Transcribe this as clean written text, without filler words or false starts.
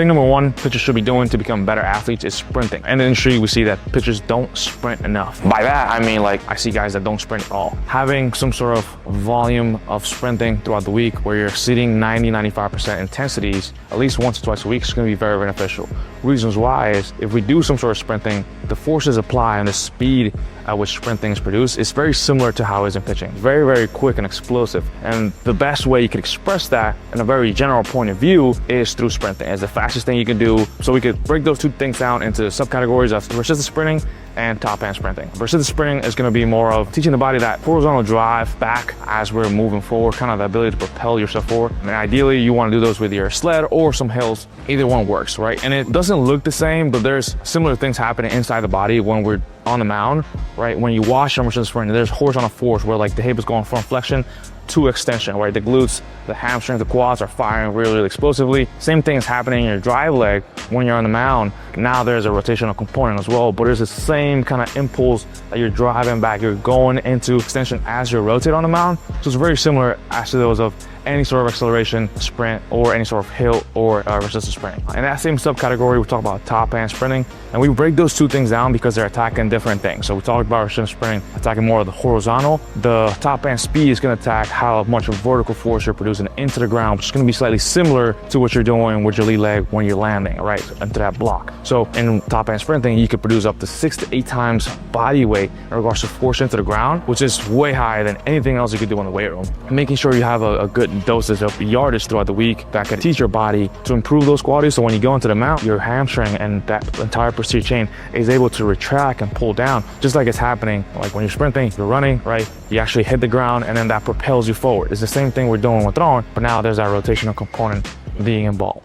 thing number one pitchers should be doing to become better athletes is sprinting. In the industry, we see that pitchers don't sprint enough. By that, I mean, like, I see guys that don't sprint at all. Having some sort of volume of sprinting throughout the week where you're exceeding 90-95% intensities at least once or twice a week is going to be very beneficial. Reasons why is if we do some sort of sprinting, the forces apply and the speed at which sprinting is produced is very similar to how it is in pitching. Very, very quick and explosive. And the best way you can express that in a very general point of view is through sprinting. It's the fastest thing you can do. So we could break those two things down into subcategories of persistent sprinting and top hand sprinting. Persistent sprinting is going to be more of teaching the body that horizontal drive back as we're moving forward, kind of the ability to propel yourself forward. And ideally, you want to do those with your sled or some hills. Either one works, right? And it doesn't look the same, but there's similar things happening inside the body when we're on the mound, right? When you watch persistent sprinting, there's horizontal force where like the hip is going from flexion to extension, right? The glutes, the hamstrings, the quads are firing really, really explosively. Same thing is happening in your drive leg when you're on the mound. Now there's a rotational component as well, but there's the same kind of impulse that you're driving back. You're going into extension as you rotate on the mound. So it's very similar as to those of any sort of acceleration, sprint, or any sort of hill or resistance sprinting. In that same subcategory, we talk about top hand sprinting, and we break those two things down because they're attacking different things. So we talked about resistance sprinting, attacking more of the horizontal. The top hand speed is going to attack how much vertical force you're producing into the ground, which is going to be slightly similar to what you're doing with your lead leg when you're landing, right, into that block. So in top hand sprinting, you could produce up to 6 to 8 times body weight in regards to force into the ground, which is way higher than anything else you could do in the weight room. Making sure you have a good doses of yardage throughout the week that can teach your body to improve those qualities. So when you go into the mount, your hamstring and that entire posterior chain is able to retract and pull down, just like it's happening like when you're sprinting, you're running, right? You actually hit the ground and then that propels you forward. It's the same thing we're doing with throwing, but now there's that rotational component being involved.